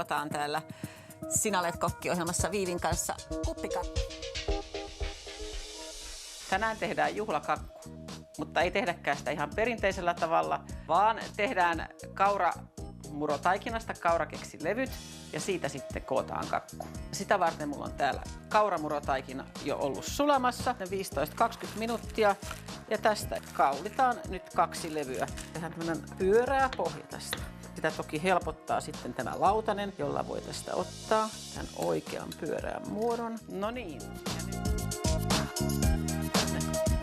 toivotaan täällä Sinä olet kokki-ohjelmassa Viivin kanssa kuppikakku. Tänään tehdään juhlakakku, mutta ei tehdäkään sitä ihan perinteisellä tavalla, vaan tehdään kauramurotaikinasta kaurakeksilevyt ja siitä sitten kootaan kakku. Sitä varten mulla on täällä kauramurotaikina jo ollut sulamassa 15-20 minuuttia ja tästä kaulitaan nyt 2 levyä. Tehdään tämmönen pyöreä pohja tästä. Sitä toki helpottaa sitten tämä lautanen, jolla voi tästä ottaa tämän oikean pyöreän muodon. No niin.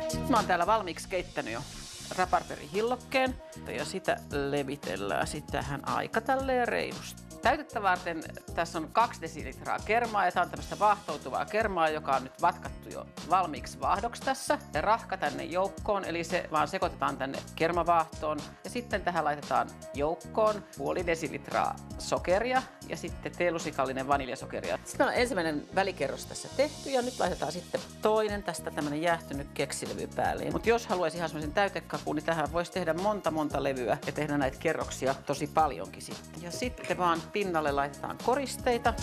Sitten mä oon täällä valmiiksi keittänyt jo raparperihillokkeen ja sitä levitellään sitähän aika tälleen reilusti. Täytettä varten tässä on 2 desilitraa kermaa ja tämä on tämmöistä vaahtoutuvaa kermaa, joka on nyt vatkattu jo valmiiksi vaahdoksi tässä. Ja rahka tänne joukkoon, eli se vaan sekoitetaan tänne kermavaahtoon. Ja sitten tähän laitetaan joukkoon puoli desilitraa sokeria ja sitten teelusikallinen vaniljasokeria. Sitten on ensimmäinen välikerros tässä tehty ja nyt laitetaan sitten toinen tästä tämmönen jäähtynyt keksilevy päälle. Mutta jos haluaisi ihan semmoisen täytekakun, niin tähän voisi tehdä monta levyä ja tehdä näitä kerroksia tosi paljonkin sitten. Ja sitten vaan pinnalle laitetaan koristeita.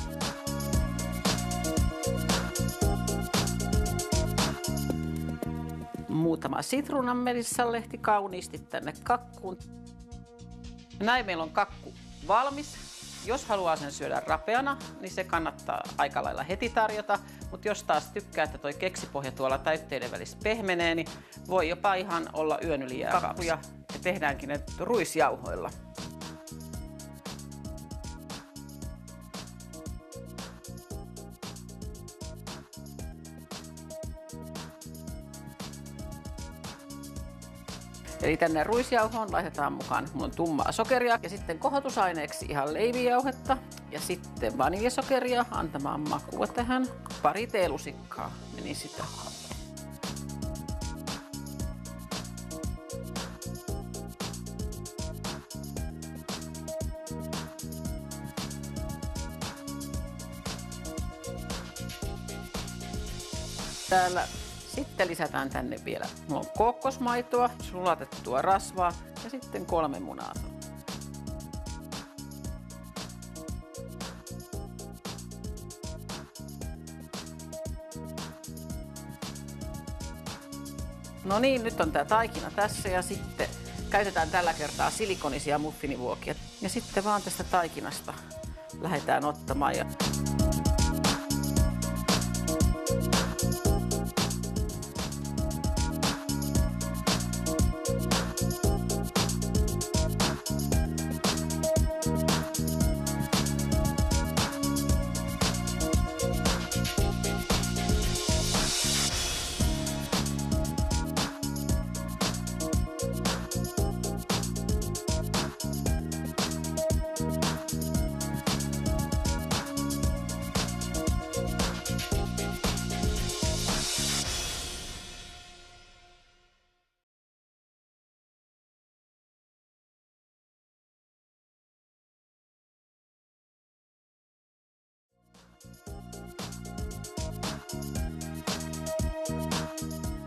Muutama sitruunanmelissanlehti kauniisti tänne kakkuun. Näin meillä on kakku valmis. Jos haluaa sen syödä rapeana, niin se kannattaa aika lailla heti tarjota. Mutta jos taas tykkää, että toi keksipohja tuolla täytteiden välissä pehmenee, niin voi jopa ihan olla yön yli jääkakkuja. Ja tehdäänkin ne ruisjauhoilla. Eli tänne ruisjauhoon laitetaan mukaan mun tummaa sokeria ja sitten kohotusaineeksi ihan leivijauhetta ja sitten vaniljasokeria antamaan makua tähän. 2 teelusikkaa meni sitä. Täällä sitten lisätään tänne vielä kookosmaitoa, sulatettua rasvaa ja sitten 3 munaa. No niin, nyt on tää taikina tässä ja sitten käytetään tällä kertaa silikonisia muffinivuokia. Ja sitten vaan tästä taikinasta lähdetään ottamaan.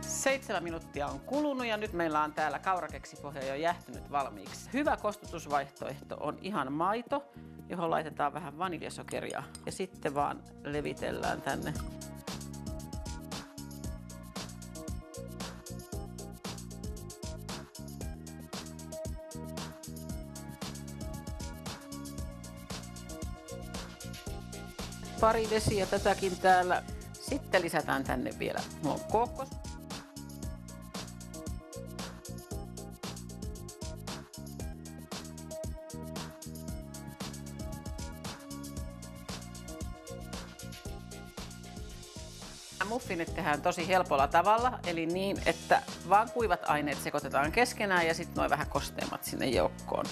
Seitsemän minuuttia on kulunut ja nyt meillä on täällä kaurakeksipohja jo jähtynyt valmiiksi. Hyvä kostutusvaihtoehto on ihan maito, johon laitetaan vähän vaniljasokeria ja sitten vaan levitellään tänne. Pari desiä tätäkin täällä. Sitten lisätään tänne vielä kookos. Muffinit tehdään tosi helpolla tavalla, eli niin, että vaan kuivat aineet sekoitetaan keskenään ja sitten noin vähän kosteammat sinne joukkoon.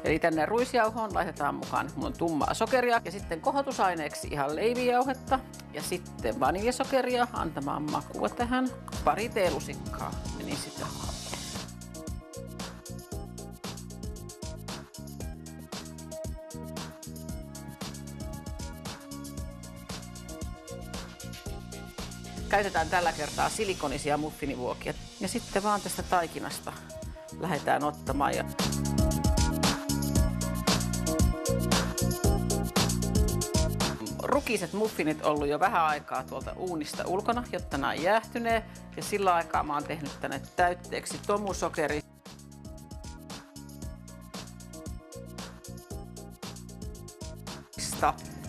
Eli tänne ruisjauhoon laitetaan mukaan mun tummaa sokeria ja sitten kohotusaineeksi ihan leivijauhetta ja sitten vaniljasokeria antamaan makua tähän. 2 teelusikkaa meni sitä. Käytetään tällä kertaa silikonisia muffinivuokia ja sitten vaan tästä taikinasta lähdetään ottamaan. rukiiset muffinit ollut jo vähän aikaa tuolta uunista ulkona, jotta nämä jäähtynee. Ja sillä aikaa mä oon tehnyt tänne täytteeksi tomusokeri.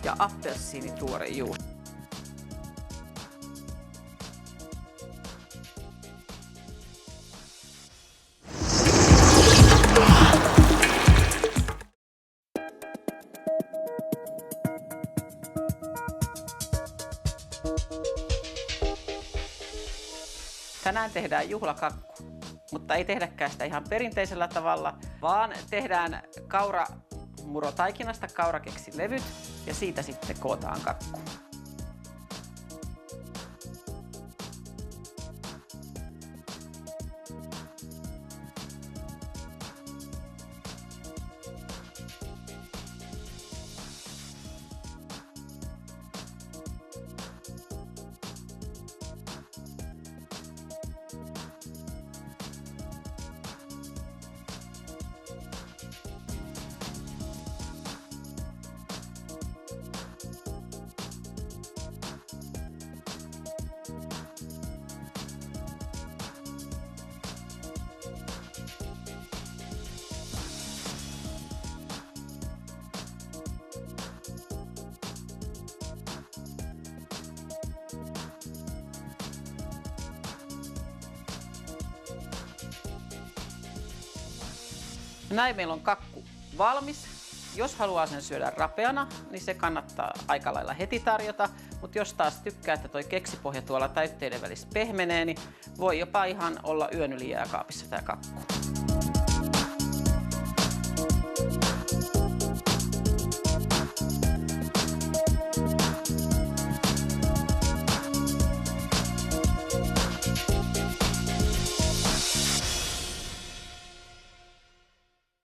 Ja appelsiinituorejuusto. Tänään tehdään juhlakakku, mutta ei tehdäkään sitä ihan perinteisellä tavalla, vaan tehdään kauramurotaikinasta kaurakeksilevyt ja siitä sitten kootaan kakku. Näin meillä on kakku valmis. Jos haluaa sen syödä rapeana, niin se kannattaa aika lailla heti tarjota. Mutta jos taas tykkää, että toi keksipohja tuolla täytteiden välissä pehmenee, niin voi jopa ihan olla yön yli jääkaapissa tää kakku.